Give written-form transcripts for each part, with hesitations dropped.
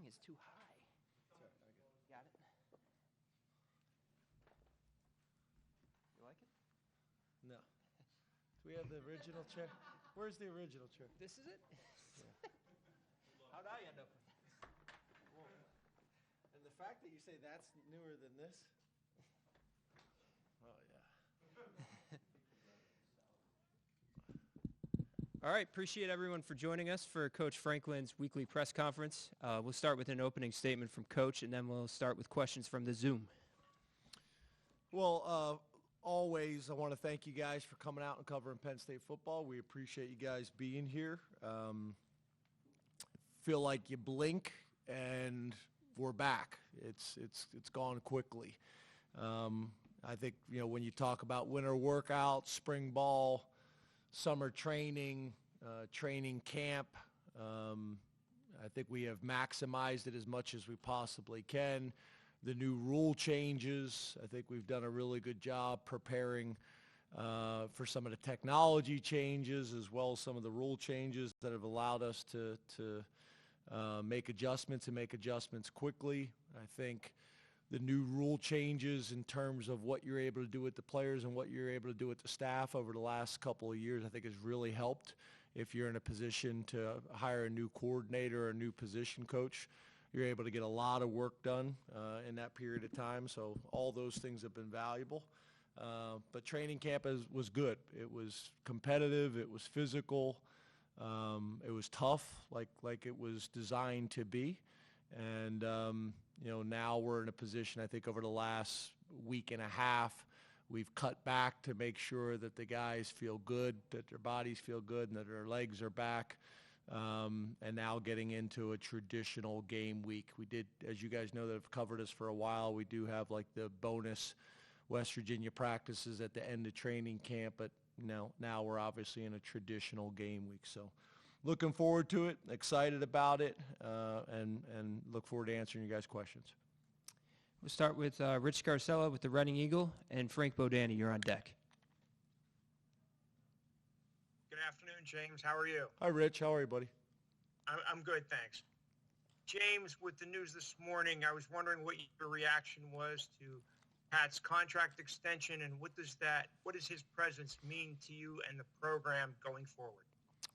is too high. Got it? You like it? No. Do we have the original chair? Where's the original chair? This is it? Yeah. How'd I end up with And the fact that you say that's newer than this? Oh, yeah. All right, appreciate everyone for joining us for Coach Franklin's weekly press conference. We'll start with an opening statement from Coach, and then we'll start with questions from the Zoom. Well, always I want to thank you guys for coming out and covering Penn State football. We appreciate you guys being here. Feel like you blink and we're back. It's gone quickly. I think, when you talk about winter workouts, spring ball, summer training, training camp, I think we have maximized it as much as we possibly can. The new rule changes, I think we've done a really good job preparing for some of the technology changes as well as some of the rule changes that have allowed us to make adjustments and make adjustments quickly. I think the new rule changes in terms of what you're able to do with the players and what you're able to do with the staff over the last couple of years, I think has really helped. If you're in a position to hire a new coordinator or a new position coach, you're able to get a lot of work done in that period of time. So all those things have been valuable. But training camp was good. It was competitive. It was physical. It was tough, like it was designed to be. And, now we're in a position, I think, over the last week and a half, we've cut back to make sure that the guys feel good, that their bodies feel good, and that their legs are back. And now getting into a traditional game week. We did, as you guys know that have covered us for a while, we do have like the bonus West Virginia practices at the end of training camp, but now we're obviously in a traditional game week. So looking forward to it, excited about it, and look forward to answering you guys' questions. We'll start with Rich Scarcella with the Reading Eagle, and Frank Bodani, you're on deck. Good afternoon, James. How are you? Hi, Rich. How are you, buddy? I'm good, thanks. James, with the news this morning, I was wondering what your reaction was to Pat's contract extension, and what does his presence mean to you and the program going forward?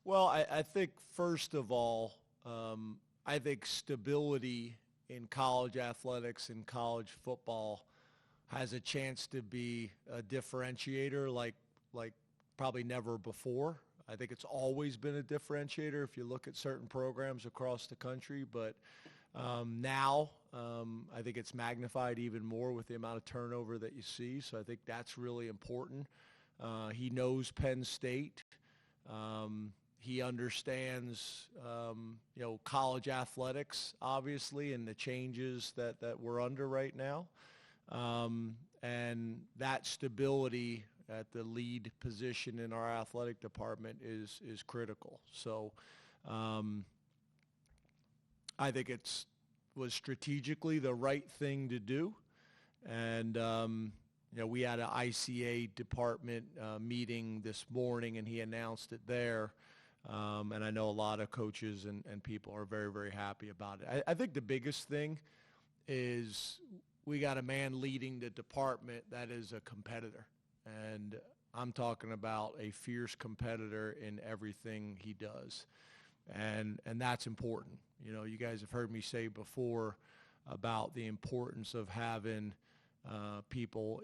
Well, I think, first of all, I think stability in college athletics and college football has a chance to be a differentiator like probably never before. I think it's always been a differentiator if you look at certain programs across the country, but now I think it's magnified even more with the amount of turnover that you see, so I think that's really important. He knows Penn State. He understands, college athletics, obviously, and the changes that we're under right now. And that stability at the lead position in our athletic department is critical. So I think was strategically the right thing to do. And, we had an ICA department meeting this morning, and he announced it there. And I know a lot of coaches and people are very, very happy about it. I think the biggest thing is we got a man leading the department that is a competitor. And I'm talking about a fierce competitor in everything he does. And that's important. You guys have heard me say before about the importance of having people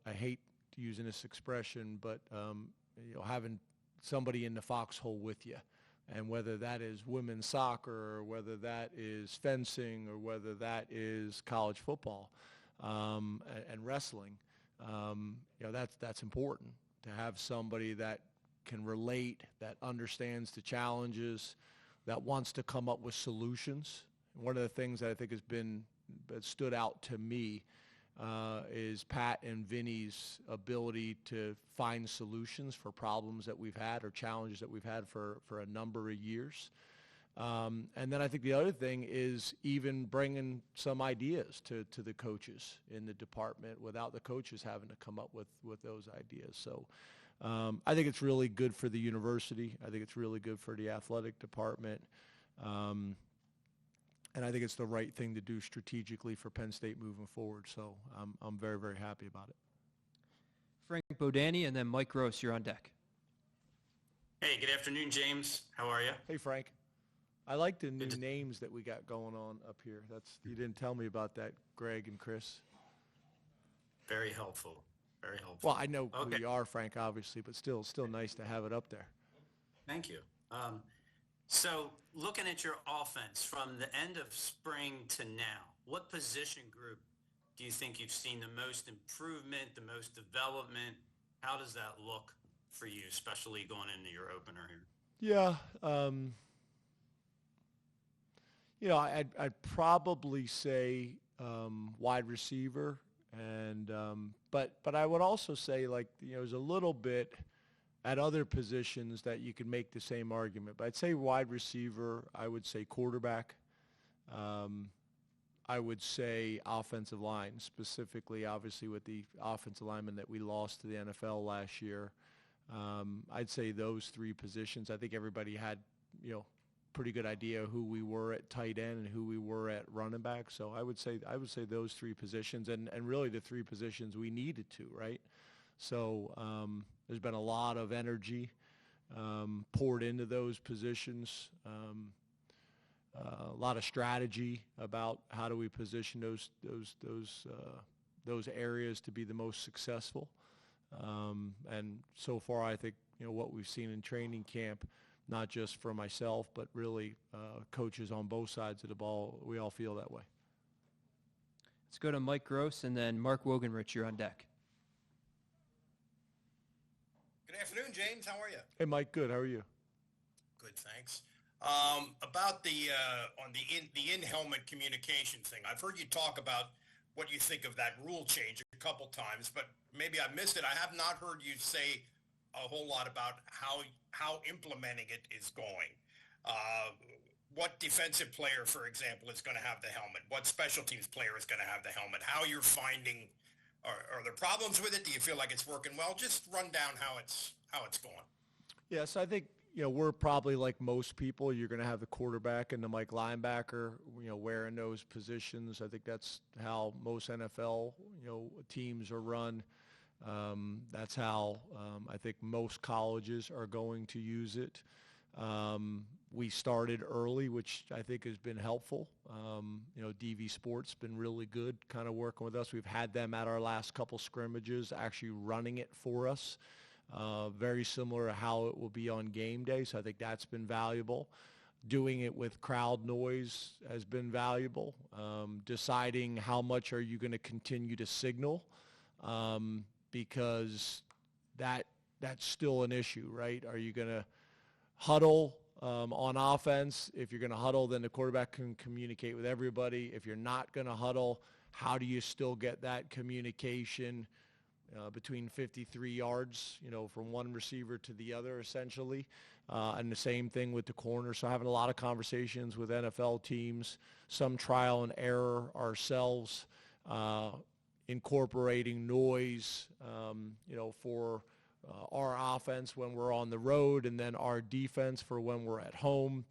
I hate using this expression, but having somebody in the foxhole with you, and whether that is women's soccer or whether that is fencing or whether that is college football and wrestling, that's important to have somebody that can relate, that understands the challenges, that wants to come up with solutions. One of the things that I think that stood out to me is Pat and Vinny's ability to find solutions for problems that we've had or challenges that we've had for a number of years. And then I think the other thing is even bringing some ideas to the coaches in the department without the coaches having to come up with those ideas. So I think it's really good for the university. I think it's really good for the athletic department. And I think it's the right thing to do strategically for Penn State moving forward. So I'm very, very happy about it. Frank Bodani, and then Mike Gross, you're on deck. Hey, good afternoon, James. How are you? Hey, Frank. I like the new names that we got going on up here. You didn't tell me about that, Greg and Chris. Very helpful. Very helpful. Well, I know who you are, Frank, obviously, but still nice to have it up there. Thank you. So looking at your offense from the end of spring to now, what position group do you think you've seen the most improvement, the most development? How does that look for you, especially going into your opener here? Yeah. I'd probably say wide receiver, and but I would also say, there's a little bit at other positions that you could make the same argument. But I'd say wide receiver. I would say quarterback. I would say offensive line, specifically, obviously, with the offensive lineman that we lost to the NFL last year. I'd say those three positions. I think everybody had, pretty good idea who we were at tight end and who we were at running back. So I would say those three positions, and really the three positions we needed to, right? So there's been a lot of energy poured into those positions. A lot of strategy about how do we position those areas to be the most successful. And so far, I think what we've seen in training camp, not just for myself, but really coaches on both sides of the ball, we all feel that way. Let's go to Mike Gross, and then Mark Wogenrich, you're on deck. Good afternoon, James. How are you? Hey, Mike. Good. How are you? Good, thanks. About the on the in-helmet communication thing, I've heard you talk about what you think of that rule change a couple times, but maybe I missed it. I have not heard you say a whole lot about how implementing it is going. What defensive player, for example, is going to have the helmet? What special teams player is going to have the helmet? How you're finding, are there problems with it? Do you feel like it's working well? Just run down how it's going. Yes, I think we're probably like most people. You're going to have the quarterback and the Mike linebacker, wearing those positions. I think that's how most NFL teams are run. That's how I think most colleges are going to use it. We started early, which I think has been helpful. DV Sports been really good kind of working with us. We've had them at our last couple scrimmages actually running it for us. Very similar to how it will be on game day, so I think that's been valuable. Doing it with crowd noise has been valuable. Deciding how much are you going to continue to signal, because that's still an issue, right? Are you going to huddle on offense? If you're going to huddle, then the quarterback can communicate with everybody. If you're not going to huddle, how do you still get that communication between 53 yards, from one receiver to the other, essentially? And the same thing with the corner. So having a lot of conversations with NFL teams, some trial and error ourselves, incorporating noise, for our offense when we're on the road, and then our defense for when we're at home,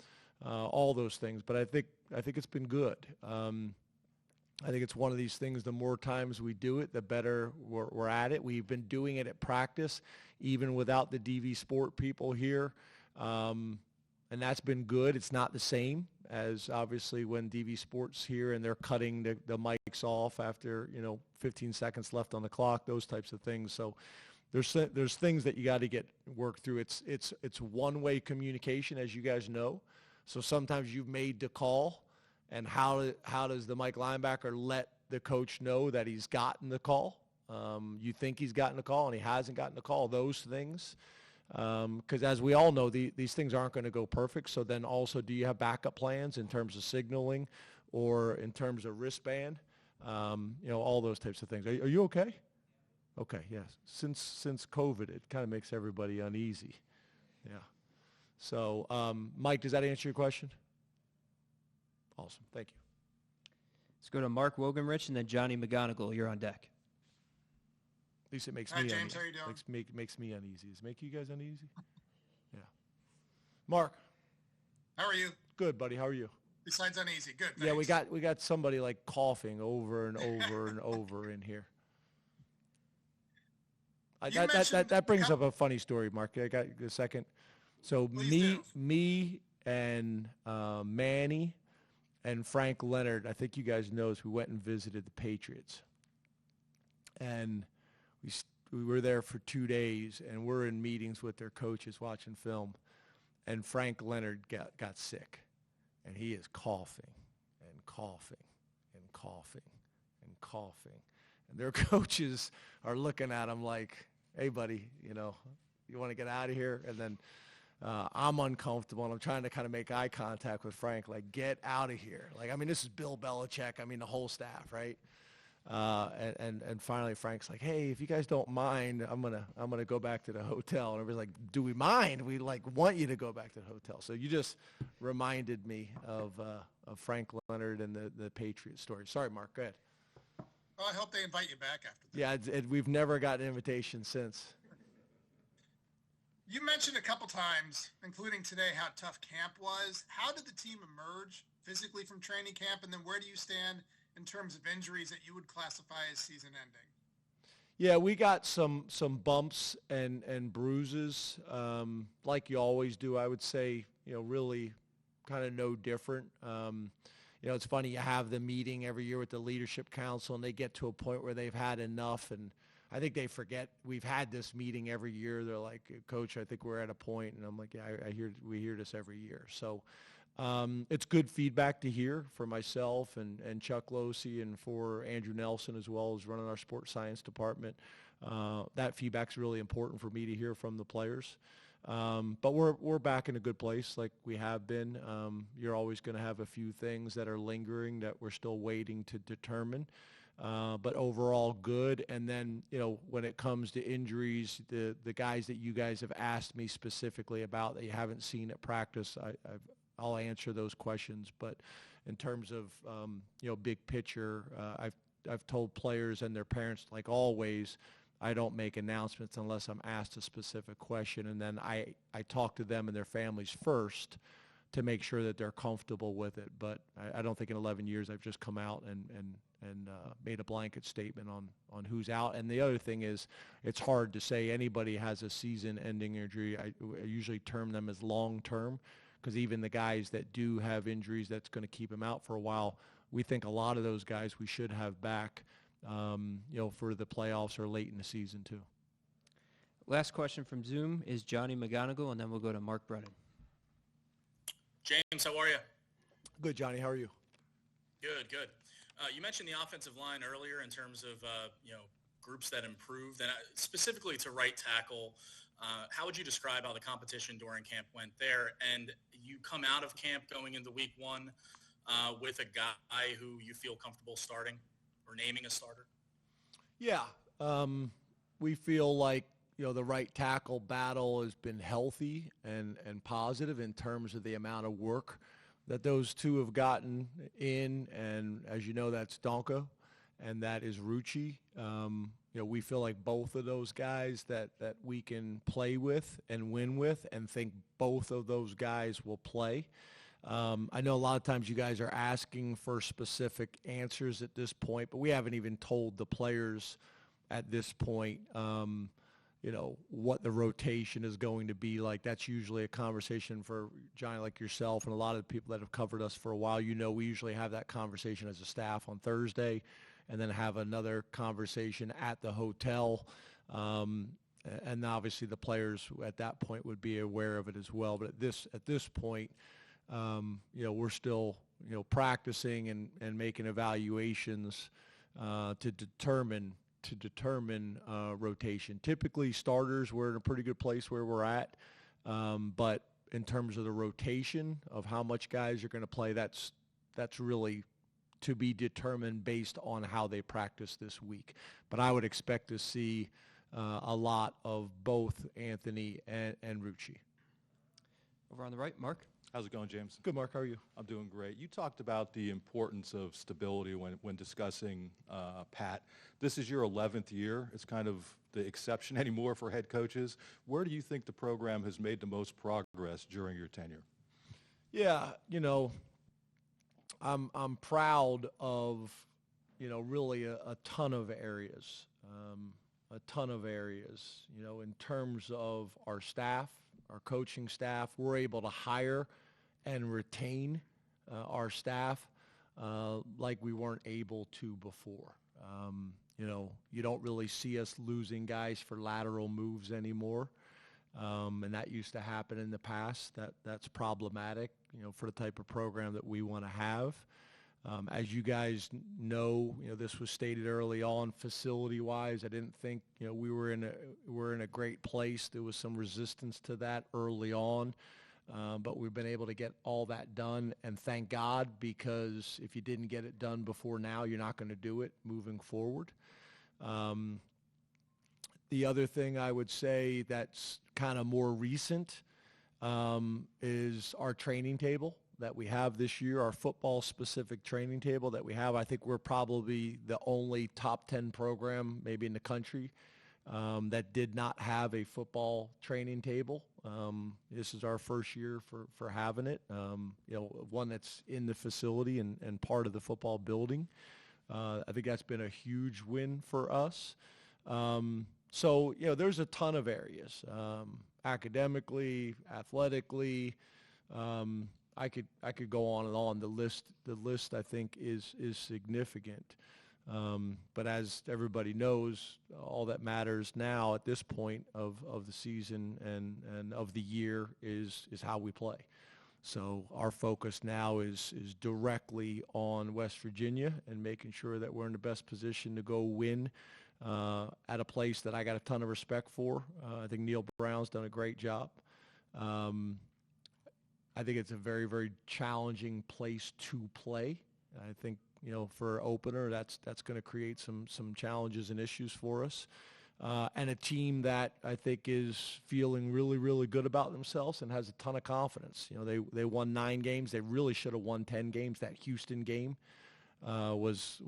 all those things. But I think it's been good. I think it's one of these things, the more times we do it, the better we're at it. We've been doing it at practice, even without the DV Sport people here, and that's been good. It's not the same as, obviously, when DV Sport's here and they're cutting the mics off after, 15 seconds left on the clock, those types of things. So there's things that you got to get worked through. It's one-way communication, as you guys know. So sometimes you've made the call, and how does the Mike linebacker let the coach know that he's gotten the call? You think he's gotten the call, and he hasn't gotten the call, those things. Because as we all know, these things aren't going to go perfect. So then also, do you have backup plans in terms of signaling or in terms of wristband? All those types of things. Are you okay? Okay, yes. Since COVID, it kind of makes everybody uneasy. Yeah. So, Mike, does that answer your question? Awesome. Thank you. Let's go to Mark Wogenrich, and then Johnny McGonigal. You're on deck. At least it makes Hi, me James. uneasy. How you doing? Makes me uneasy. Does it make you guys uneasy? Yeah. Mark. How are you? Good, buddy. How are you? besides uneasy. Good. Yeah, Thanks. we got somebody like coughing over and over and over in here. That brings up a funny story, Mark. I got a second. So me and Manny and Frank Leonard, I think you guys know, we went and visited the Patriots. And we were there for 2 days, and we're in meetings with their coaches watching film. And Frank Leonard got sick, and he is coughing and coughing and coughing and coughing. And their coaches are looking at him like, hey, buddy, you want to get out of here? And then I'm uncomfortable, and I'm trying to kind of make eye contact with Frank, like, get out of here. Like, I mean, this is Bill Belichick. I mean, the whole staff, right? And finally Frank's like, hey, if you guys don't mind, I'm gonna go back to the hotel. And everybody's like, do we mind? We want you to go back to the hotel. So you just reminded me of Frank Leonard and the Patriots story. Sorry, Mark, go ahead. Well, I hope they invite you back after that. Yeah, we've never gotten an invitation since. You mentioned a couple times, including today, how tough camp was. How did the team emerge physically from training camp, and then where do you stand in terms of injuries that you would classify as season ending? Yeah, we got some bumps and bruises, like you always do. I would say, really kind of no different. It's funny, you have the meeting every year with the leadership council, and they get to a point where they've had enough, and I think they forget we've had this meeting every year. They're like, Coach, I think we're at a point, and I'm like, yeah, we hear this every year. So it's good feedback to hear for myself and Chuck Losey and for Andrew Nelson, as well as running our sports science department. That feedback's really important for me to hear from the players. But we're back in a good place like we have been. You're always going to have a few things that are lingering that we're still waiting to determine. But overall good. And then, when it comes to injuries, the guys that you guys have asked me specifically about that you haven't seen at practice, I'll answer those questions. But in terms of, big picture, I've told players and their parents, like always, I don't make announcements unless I'm asked a specific question. And then I talk to them and their families first to make sure that they're comfortable with it. But I don't think in 11 years I've just come out and made a blanket statement on who's out. And the other thing is, it's hard to say anybody has a season-ending injury. I usually term them as long-term, because even the guys that do have injuries that's going to keep them out for a while, we think a lot of those guys we should have back, for the playoffs or late in the season too. Last question from Zoom is Johnny McGonigal, and then we'll go to Mark Brennan. James, how are you? Good, Johnny. How are you? Good. You mentioned the offensive line earlier in terms of, groups that improved, and specifically to right tackle. How would you describe how the competition during camp went there? And you come out of camp going into week one with a guy who you feel comfortable starting or naming a starter? Yeah. We feel like, the right tackle battle has been healthy and positive in terms of the amount of work that those two have gotten in. And as you know, that's Donka and that is Rucci. We feel like both of those guys that we can play with and win with, and think both of those guys will play. I know a lot of times you guys are asking for specific answers at this point, but we haven't even told the players at this point, what the rotation is going to be like. That's usually a conversation for Johnny like yourself and a lot of the people that have covered us for a while. We usually have that conversation as a staff on Thursday and then have another conversation at the hotel. And obviously the players at that point would be aware of it as well. But at this point, we're still, practicing and making evaluations to determine rotation. Typically starters, we're in a pretty good place where we're at. But in terms of the rotation of how much guys are going to play, that's really to be determined based on how they practice this week. But I would expect to see a lot of both Anthony and Rucci. Over on the right, Mark. How's it going, James? Good, Mark. How are you? I'm doing great. You talked about the importance of stability when discussing Pat. This is your 11th year. It's kind of the exception anymore for head coaches. Where do you think the program has made the most progress during your tenure? Yeah, I'm proud of, really a ton of areas. In terms of our staff, our coaching staff. We're able to hire and retain our staff like we weren't able to before. You don't really see us losing guys for lateral moves anymore. And that used to happen in the past. That's problematic, for the type of program that we want to have. As you guys know, this was stated early on, facility-wise. I didn't think, we were in a great place. There was some resistance to that early on, but we've been able to get all that done. And thank God, because if you didn't get it done before now, you're not going to do it moving forward. The other thing I would say that's kind of more recent is our training table that we have this year, our football-specific training table that we have. I think we're probably the only top 10 program maybe in the country that did not have a football training table. This is our first year for having it, one that's in the facility and part of the football building. I think that's been a huge win for us. So, there's a ton of areas, academically, athletically. I could go on and on. The list I think is significant. But as everybody knows, all that matters now at this point of the season and of the year is how we play. So our focus now is directly on West Virginia and making sure that we're in the best position to go win at a place that I got a ton of respect for. I think Neil Brown's done a great job. I think it's a very, very challenging place to play. I think, for opener, that's going to create some challenges and issues for us. And a team that I think is feeling really, really good about themselves and has a ton of confidence. They won 9 games. They really should have won 10 games. That Houston game was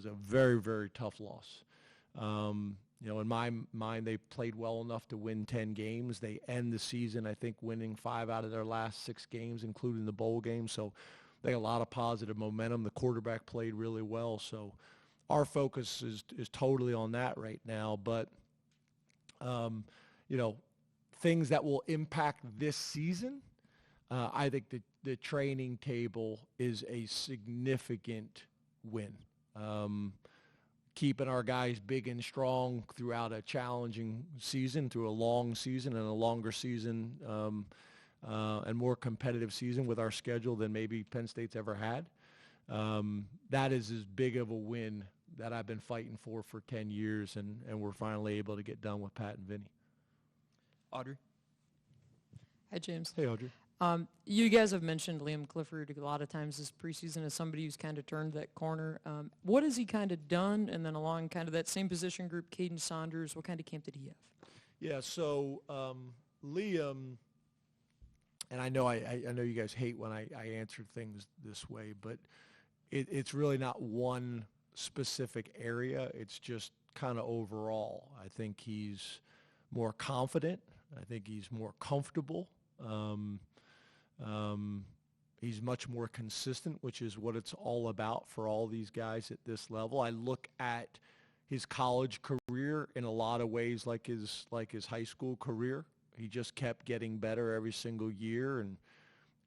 a very, very tough loss. In my mind, they played well enough to win 10 games. They end the season, I think, winning 5 out of their last 6 games, including the bowl game. So they got a lot of positive momentum. The quarterback played really well. So our focus is totally on that right now. But, things that will impact this season, I think the training table is a significant win. Keeping our guys big and strong throughout a challenging season, through a long season and a longer season, and more competitive season with our schedule than maybe Penn State's ever had. That is as big of a win that I've been fighting for 10 years, and we're finally able to get done with Pat and Vinny. Audrey? Hi, James. Hey, Audrey. You guys have mentioned Liam Clifford a lot of times this preseason as somebody who's kind of turned that corner. What has he kind of done? And then along kind of that same position group, Caden Saunders, what kind of camp did he have? Yeah, so Liam, and I know you guys hate when I answer things this way, but it's really not one specific area. It's just kind of overall. I think he's more confident. I think he's more comfortable. He's much more consistent, which is what it's all about for all these guys at this level. I look at his college career in a lot of ways like his high school career. He just kept getting better every single year and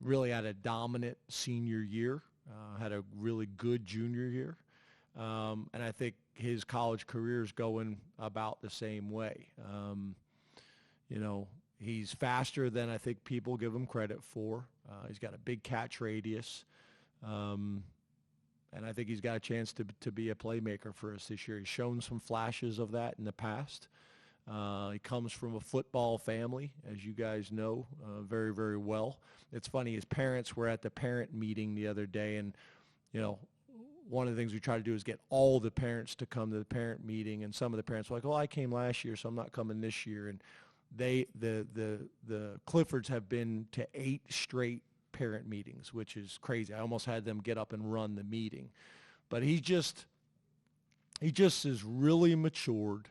really had a dominant senior year, had a really good junior year. And I think his college career is going about the same way. He's faster than I think people give him credit for. He's got a big catch radius. And I think he's got a chance to be a playmaker for us this year. He's shown some flashes of that in the past. He comes from a football family, as you guys know, very, very well. It's funny, his parents were at the parent meeting the other day, and, one of the things we try to do is get all the parents to come to the parent meeting, and some of the parents were like, I came last year, so I'm not coming this year. And the Cliffords have been to 8 straight parent meetings, which is crazy. I almost had them get up and run the meeting. But he just is really matured.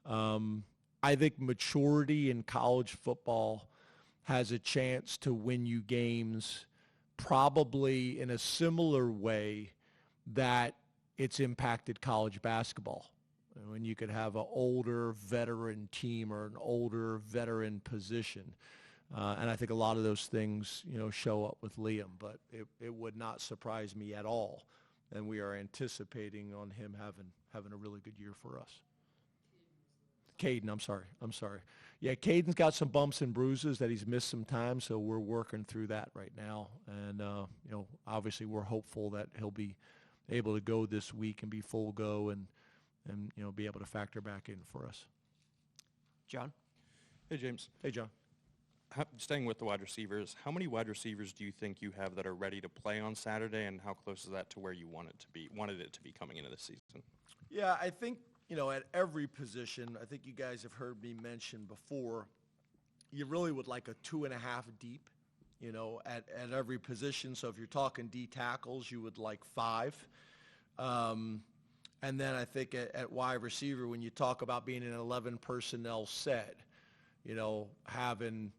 I think maturity in college football has a chance to win you games probably in a similar way that it's impacted college basketball. When you could have an older veteran team or an older veteran position. And I think a lot of those things, show up with Liam, but it would not surprise me at all. And we are anticipating on him having a really good year for us. Caden, I'm sorry. Yeah, Caden's got some bumps and bruises that he's missed some time, so we're working through that right now. And, obviously we're hopeful that he'll be able to go this week and be full go and be able to factor back in for us. John? Hey, James. Hey, John. Staying with the wide receivers, how many wide receivers do you think you have that are ready to play on Saturday, and how close is that to where you wanted it to be coming into the season? Yeah, I think, at every position, I think you guys have heard me mention before, you really would like a 2.5 deep, at every position. So if you're talking D tackles, you would like 5. And then I think at wide receiver, when you talk about being an 11 personnel set, having,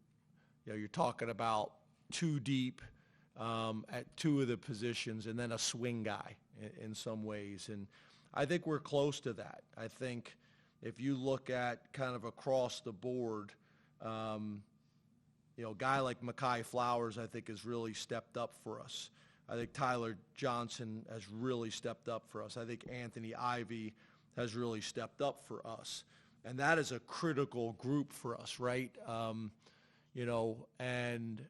you're talking about 2 deep at 2 of the positions and then a swing guy in some ways. And I think we're close to that. I think if you look at kind of across the board, a guy like Mekhi Flowers, I think, has really stepped up for us. I think Tyler Johnson has really stepped up for us. I think Anthony Ivy has really stepped up for us. And that is a critical group for us, right? And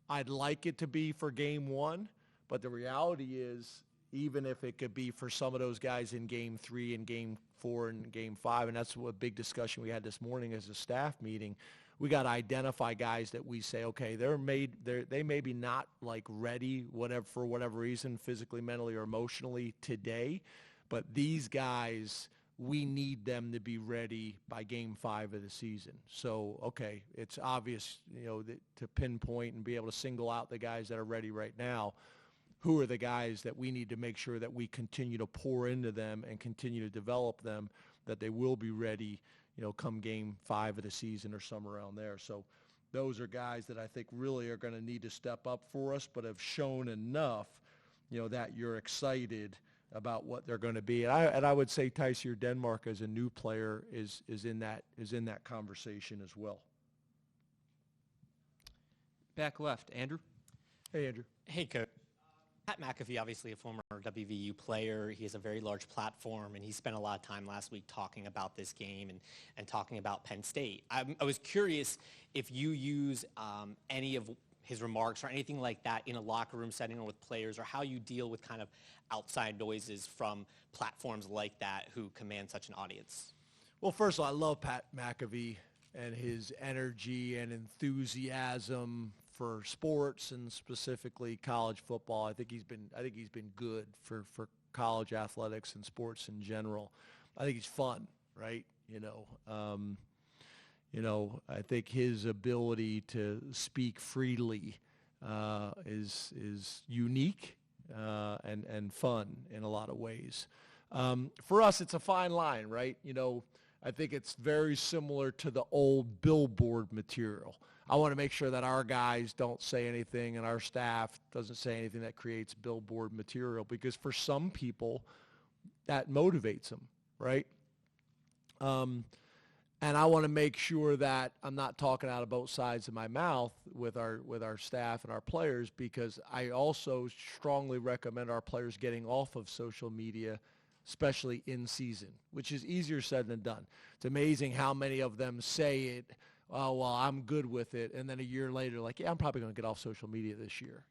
I'd like it to be for game 1, but the reality is, even if it could be for some of those guys in game 3 and game 4 and game 5, and that's a big discussion we had this morning as a staff meeting, we got to identify guys that we say, okay, they may be not like ready, for whatever reason, physically, mentally, or emotionally today, but these guys, we need them to be ready by game 5 of the season. So, okay, it's obvious, to pinpoint and be able to single out the guys that are ready right now. Who are the guys that we need to make sure that we continue to pour into them and continue to develop them, that they will be ready, come game 5 of the season or somewhere around there. So those are guys that I think really are going to need to step up for us, but have shown enough, that you're excited about what they're going to be. And I would say Tysier Denmark as a new player is in that conversation as well. Back left, Andrew. Hey, Andrew. Hey, Coach. Pat McAfee, obviously a former WVU player. He has a very large platform, and he spent a lot of time last week talking about this game and talking about Penn State. I was curious if you use any of his remarks or anything like that in a locker room setting or with players, or how you deal with kind of outside noises from platforms like that who command such an audience. Well, first of all, I love Pat McAfee and his energy and enthusiasm for sports and specifically college football. I think he's been good for college athletics and sports in general. I think he's fun, right? I think his ability to speak freely is unique and fun in a lot of ways. For us, it's a fine line, right? I think it's very similar to the old billboard material. I want to make sure that our guys don't say anything and our staff doesn't say anything that creates billboard material, because for some people that motivates them, right? And I want to make sure that I'm not talking out of both sides of my mouth with our staff and our players, because I also strongly recommend our players getting off of social media, especially in season, which is easier said than done. It's amazing how many of them say it, oh, well, I'm good with it, and then a year later, like, yeah, I'm probably going to get off social media this year,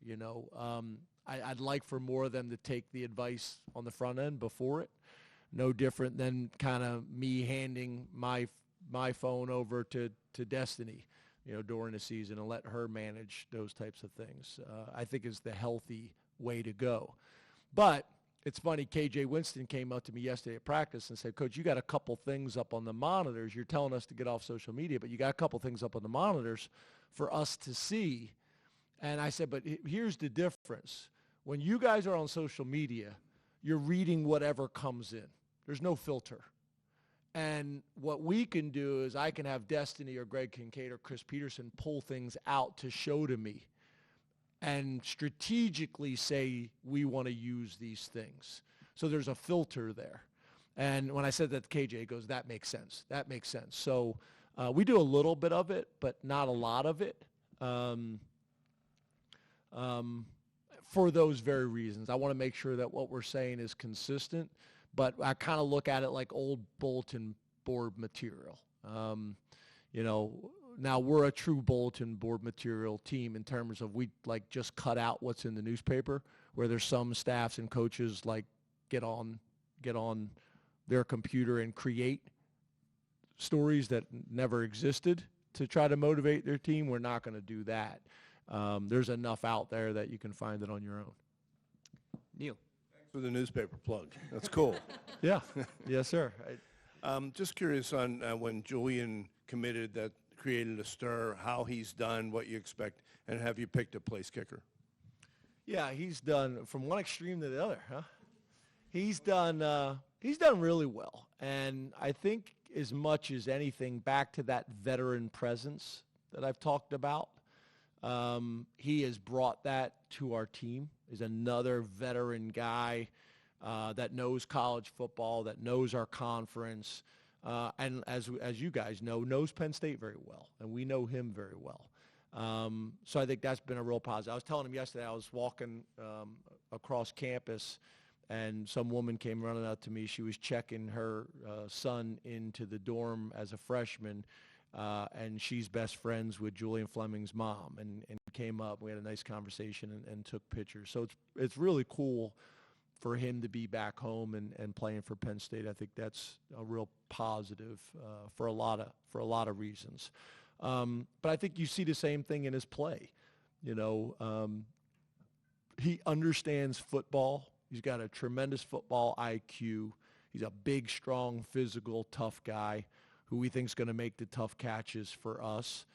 I'd like for more of them to take the advice on the front end before it. No different than kind of me handing my phone over to Destiny, during the season, and let her manage those types of things. I think is the healthy way to go. But it's funny, KJ Winston came up to me yesterday at practice and said, Coach, you got a couple things up on the monitors. You're telling us to get off social media, but you got a couple things up on the monitors for us to see. And I said, but here's the difference. When you guys are on social media, you're reading whatever comes in. There's no filter. And what we can do is I can have Destiny or Greg Kincaid or Chris Peterson pull things out to show to me. and strategically say we want to use these things. So there's a filter there. And when I said that to KJ, he goes, that makes sense. That makes sense. So we do a little bit of it, but not a lot of it. For those very reasons. I want to make sure that what we're saying is consistent, but I kind of look at it like old bulletin board material. Now we're a true bulletin board material team in terms of we like just cut out what's in the newspaper, where there's some staffs and coaches like get on their computer and create stories that never existed to try to motivate their team. We're not going to do that. There's enough out there that you can find it on your own. Neil. Thanks for the newspaper plug. That's cool. Yeah. Yes, sir. Just curious on when Julian committed, that created a stir, how he's done, what you expect, and have you picked a place kicker? Yeah, he's done from one extreme to the other, huh? He's done really well. And I think as much as anything, back to that veteran presence that I've talked about, he has brought that to our team. He's another veteran guy that knows college football, that knows our conference, and as you guys know, knows Penn State very well, and we know him very well. So I think that's been a real positive. I was telling him yesterday, I was walking across campus, and some woman came running up to me. She was checking her son into the dorm as a freshman, and she's best friends with Julian Fleming's mom, and came up. We had a nice conversation and took pictures. So it's really cool for him to be back home and playing for Penn State. I think that's a real positive for a lot of reasons. But I think you see the same thing in his play. He understands football. He's got a tremendous football IQ. He's a big, strong, physical, tough guy who we think is going to make the tough catches for us.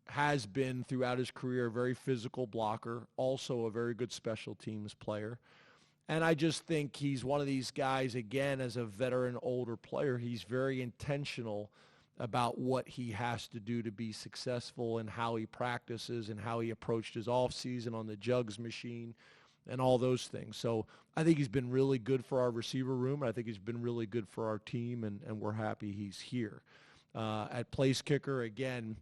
Has been throughout his career a very physical blocker, also a very good special teams player. And I just think he's one of these guys, again, as a veteran, older player, he's very intentional about what he has to do to be successful and how he practices and how he approached his offseason on the jugs machine and all those things. So I think he's been really good for our receiver room. I think he's been really good for our team, and we're happy he's here. At place kicker, again,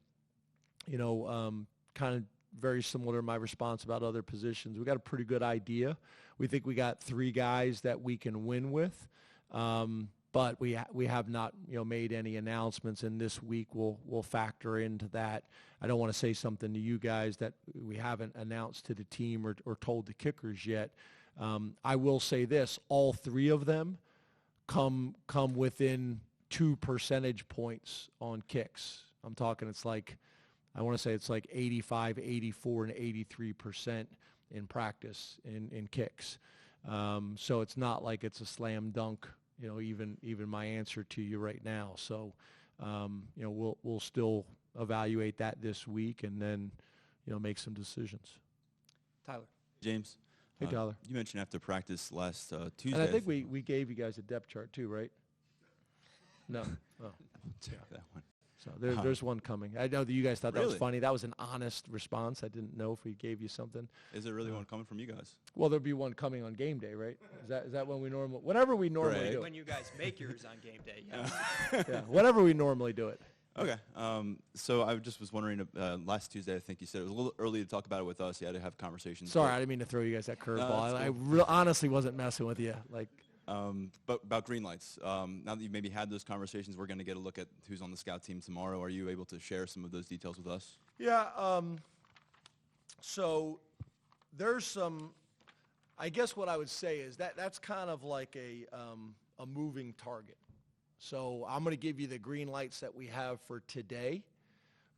kind of very similar to my response about other positions. We got a pretty good idea. We think we got 3 guys that we can win with. But we have not made any announcements, and this week we'll factor into that. I don't want to say something to you guys that we haven't announced to the team or told the kickers yet. I will say this: all 3 of them come within 2 percentage points on kicks. I'm talking it's like 85, 84, and 83% in practice in kicks. So it's not like it's a slam dunk. Even my answer to you right now. So, we'll still evaluate that this week and then, make some decisions. Tyler. James. Hey, Tyler. You mentioned after practice last Tuesday. And I think we gave you guys a depth chart too, right? No. Oh. Check that one. So there's one coming. I know that you guys thought that was Really? funny. That was an honest response. I didn't know if we gave you something. Is there really one coming from you guys? Well, there'll be one coming on game day, right? Is that when we whenever we normally Right. do it? When you guys make yours on game day, yeah. Yeah, whenever we normally do it. Okay. So I just was wondering, last Tuesday, I think you said it was a little early to talk about it with us. You had to have conversations. Sorry, I didn't mean to throw you guys that curveball. that's I cool. honestly wasn't messing with you. But about green lights, now that you've maybe had those conversations, we're going to get a look at who's on the scout team tomorrow. Are you able to share some of those details with us? Yeah. So there's some. I guess what I would say is that's kind of like a moving target. So I'm going to give you the green lights that we have for today,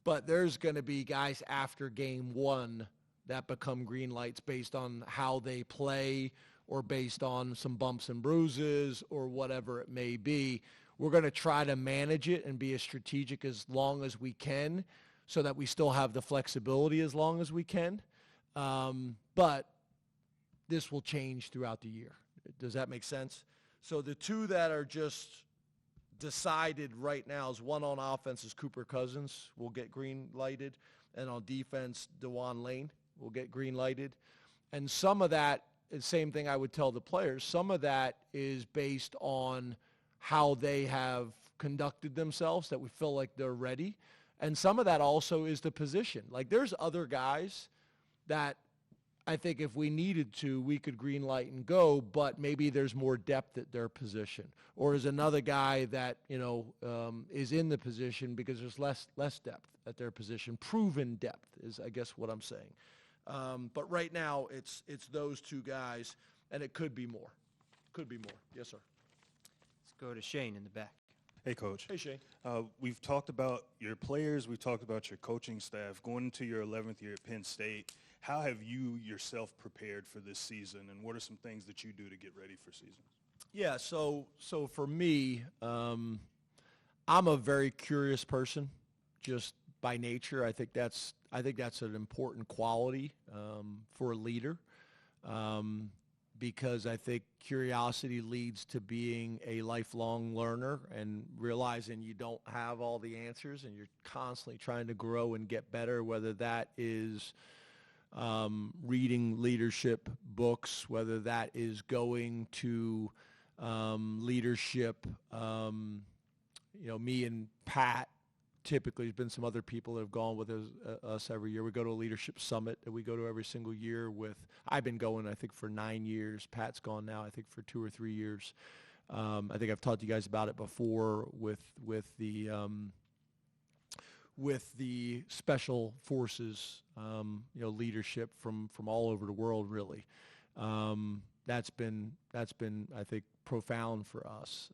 but there's going to be guys after game 1 that become green lights based on how they play or based on some bumps and bruises or whatever it may be. We're going to try to manage it and be as strategic as long as we can so that we still have the flexibility as long as we can. But this will change throughout the year. Does that make sense? So the 2 that are just decided right now is one on offense is Cooper Cousins will get green lighted, and on defense, DeJuan Lane will get green lighted. And some of that, the same thing I would tell the players, some of that is based on how they have conducted themselves, that we feel like they're ready. And some of that also is the position. Like, there's other guys that I think if we needed to, we could green light and go, but maybe there's more depth at their position. Or is another guy that, is in the position because there's less depth at their position. Proven depth is, I guess, what I'm saying. But right now, it's those two guys, and it could be more. Could be more. Yes, sir. Let's go to Shane in the back. Hey, Coach. Hey, Shane. We've talked about your players. We've talked about your coaching staff. Going into your 11th year at Penn State, how have you yourself prepared for this season, and what are some things that you do to get ready for season? Yeah, so for me, I'm a very curious person, just by nature. I think that's an important quality for a leader, because I think curiosity leads to being a lifelong learner and realizing you don't have all the answers, and you're constantly trying to grow and get better, whether that is reading leadership books, whether that is going to leadership. Me and Pat, typically, there's been some other people that have gone with us every year. We go to a leadership summit that we go to every single year with. I've been going, I think, for 9 years. Pat's gone now, I think, for 2 or 3 years. I think I've talked to you guys about it before with the special forces, leadership from all over the world, really. That's been, I think, profound for us.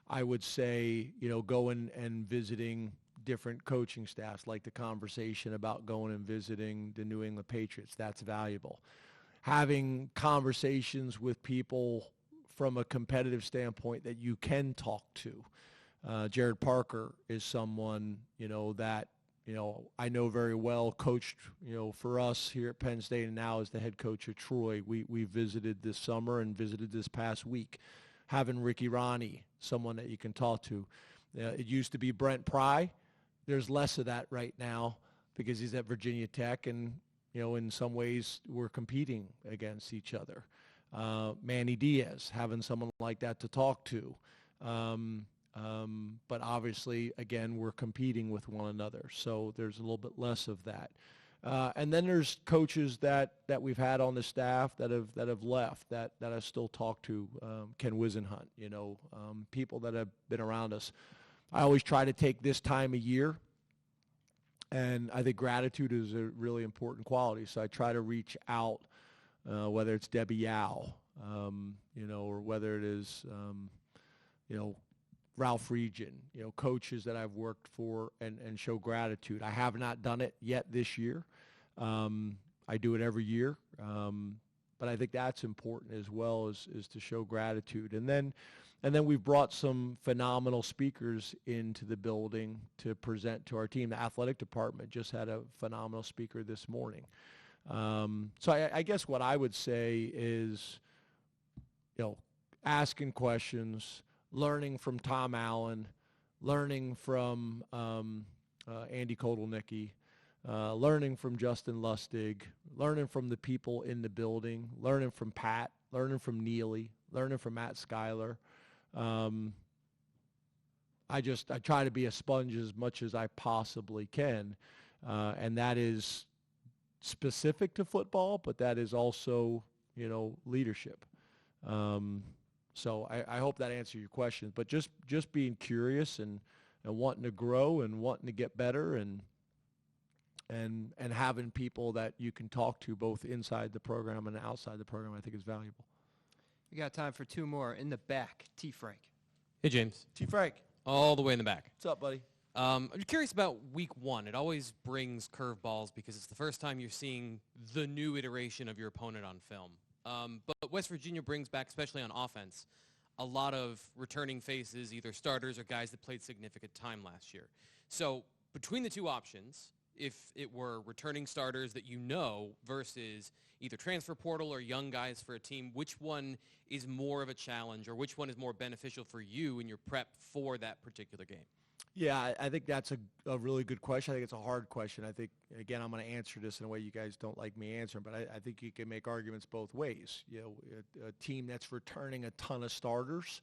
I would say, going and visiting different coaching staffs, like the conversation about going and visiting the New England Patriots, that's valuable. Having conversations with people from a competitive standpoint that you can talk to. Jared Parker is someone, that, I know very well, coached, for us here at Penn State, and now is the head coach at Troy. We visited this summer and visited this past week. Having Ricky Ronnie, someone that you can talk to. It used to be Brent Pry. There's less of that right now because he's at Virginia Tech, and, in some ways we're competing against each other. Manny Diaz, having someone like that to talk to. But obviously, again, we're competing with one another, so there's a little bit less of that. And then there's coaches that we've had on the staff that have left that I still talk to. Ken Wisenhunt, people that have been around us. I always try to take this time of year, and I think gratitude is a really important quality. So I try to reach out, whether it's Debbie Yao, or whether it is, Ralph Regan, coaches that I've worked for, and show gratitude. I have not done it yet this year. I do it every year. But I think that's important as well, is to show gratitude. And then we've brought some phenomenal speakers into the building to present to our team. The athletic department just had a phenomenal speaker this morning. So I guess what I would say is, asking questions, learning from Tom Allen, learning from Andy Kotelnicki, learning from Justin Lustig, learning from the people in the building, learning from Pat, learning from Neely, learning from Matt Schuyler. I try to be a sponge as much as I possibly can, and that is specific to football, but that is also, leadership. So I hope that answered your question. But just being curious and wanting to grow and wanting to get better and having people that you can talk to both inside the program and outside the program, I think is valuable. We got time for 2 more. In the back, T. Frank. Hey, James. T. Frank. All the way in the back. What's up, buddy? I'm curious about week 1. It always brings curveballs because it's the first time you're seeing the new iteration of your opponent on film. But West Virginia brings back, especially on offense, a lot of returning faces, either starters or guys that played significant time last year. So between the two options, if it were returning starters that versus either transfer portal or young guys for a team, which one is more of a challenge or which one is more beneficial for you in your prep for that particular game? Yeah, I think that's a really good question. I think it's a hard question. I think, again, I'm going to answer this in a way you guys don't like me answering, but I think you can make arguments both ways. You know, a team that's returning a ton of starters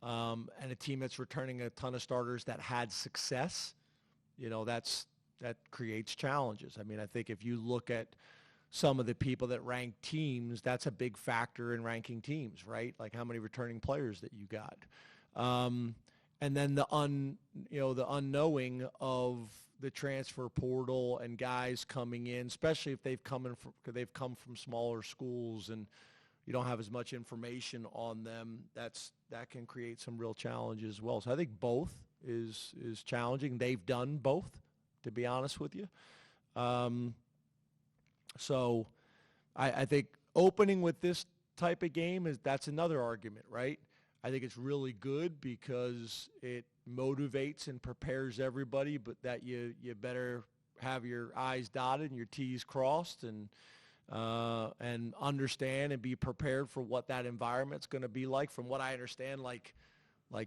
and a team that's returning a ton of starters that had success, you know, that creates challenges. I mean, I think if you look at some of the people that rank teams, that's a big factor in ranking teams, right? Like how many returning players that you got. And then the unknowing of the transfer portal and guys coming in, especially if they've come from smaller schools and you don't have as much information on them, that can create some real challenges as well. So I think both is challenging. They've done both, to be honest with you. So I think opening with this type of game that's another argument, right? I think it's really good because it motivates and prepares everybody, but that you better have your I's dotted and your T's crossed and understand and be prepared for what that environment's going to be like. From what I understand, like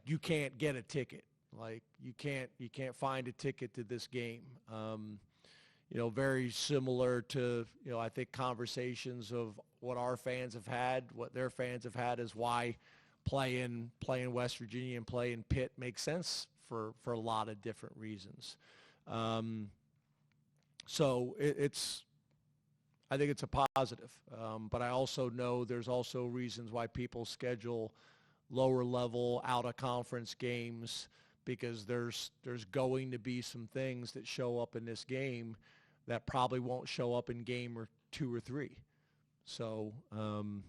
you can't get a ticket. Like you can't find a ticket to this game. You know, very similar to, you know, I think conversations of what our fans have had, what their fans have had is why playing West Virginia and playing Pitt makes sense for a lot of different reasons. So I think it's a positive. But I also know there's also reasons why people schedule lower level out of conference games, because there's going to be some things that show up in this game that probably won't show up in game or 2 or 3. So, you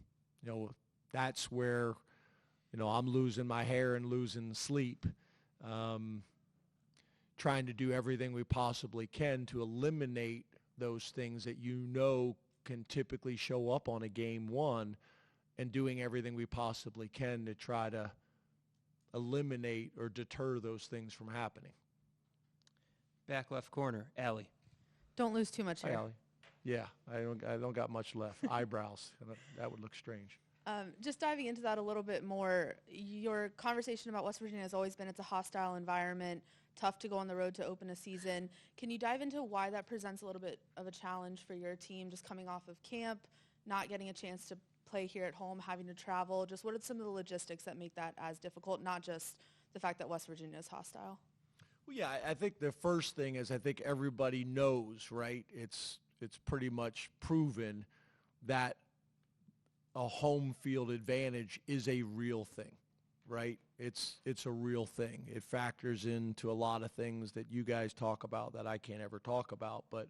know, that's where, you know, I'm losing my hair and losing sleep, trying to do everything we possibly can to eliminate those things that you know can typically show up on a game one, and doing everything we possibly can to try to eliminate or deter those things from happening. Back left corner, Allie. Don't lose too much Hi, hair. Allie. Yeah, I don't got much left. Eyebrows, that would look strange. Just diving into that a little bit more, your conversation about West Virginia has always been it's a hostile environment, tough to go on the road to open a season. Can you dive into why that presents a little bit of a challenge for your team, just coming off of camp, not getting a chance to play here at home, having to travel? Just what are some of the logistics that make that as difficult, not just the fact that West Virginia is hostile? Well, yeah, I think the first thing is I think everybody knows, right? It's pretty much proven that a home field advantage is a real thing, right? It's a real thing. It factors into a lot of things that you guys talk about that I can't ever talk about, but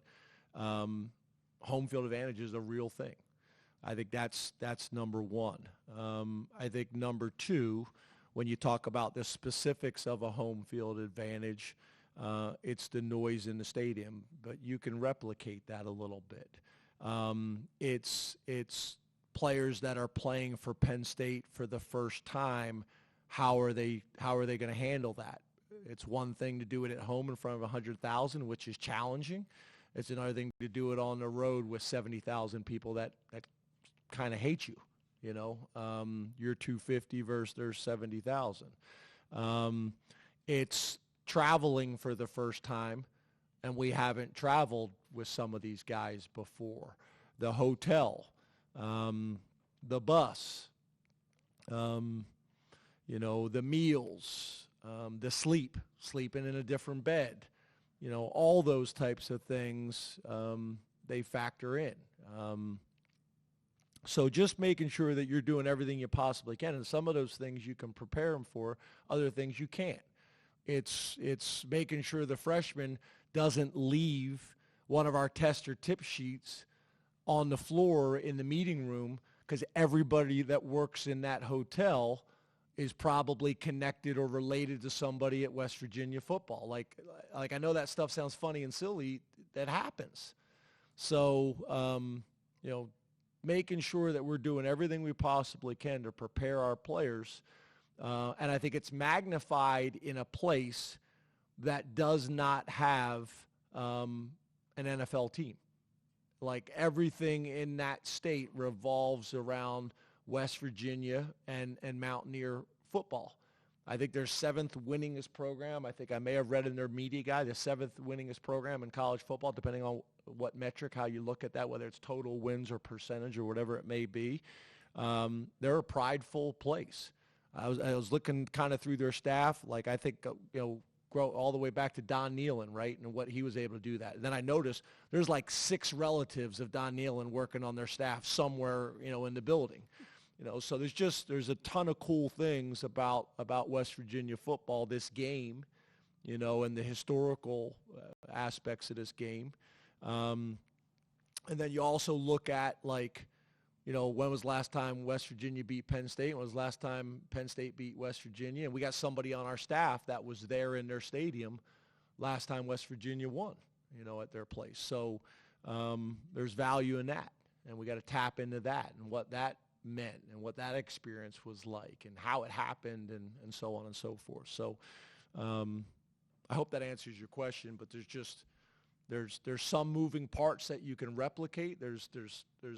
home field advantage is a real thing. I think that's number one. I think number two, when you talk about the specifics of a home field advantage, it's the noise in the stadium, but you can replicate that a little bit. It's players that are playing for Penn State for the first time. How are they going to handle that? It's one thing to do it at home in front of 100,000, which is challenging. It's another thing to do it on the road with 70,000 people that kind of hate you. You know, you're 250 versus there's 70,000. It's traveling for the first time, and we haven't traveled with some of these guys before. The hotel, the bus, you know, the meals, the sleeping in a different bed, you know, all those types of things, they factor in. So just making sure that you're doing everything you possibly can, and some of those things you can prepare them for, other things you can't. It's making sure the freshman doesn't leave one of our test or tip sheets on the floor in the meeting room, because everybody that works in that hotel is probably connected or related to somebody at West Virginia football. Like I know that stuff sounds funny and silly. That happens. So, you know, making sure that we're doing everything we possibly can to prepare our players. And I think it's magnified in a place that does not have an NFL team. Like everything in that state revolves around West Virginia and Mountaineer football. I think their 7th winningest program. I think I may have read in their media guide, the 7th winningest program in college football, depending on what metric, how you look at that, whether it's total wins or percentage or whatever it may be. They're a prideful place. I was looking kind of through their staff. Like I think, grow all the way back to Don Nealon, right, and what he was able to do that. And then I noticed there's like 6 relatives of Don Nealon working on their staff somewhere, in the building. So there's a ton of cool things about West Virginia football, this game, and the historical aspects of this game. And then you also look at when was last time West Virginia beat Penn State? When was last time Penn State beat West Virginia? And we got somebody on our staff that was there in their stadium last time West Virginia won, at their place. So there's value in that, and we got to tap into that and what that meant and what that experience was like and how it happened and so on and so forth. So I hope that answers your question, but there's some moving parts that you can replicate. There's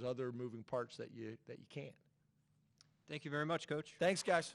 other moving parts that you can't. Thank you very much, Coach. Thanks, guys.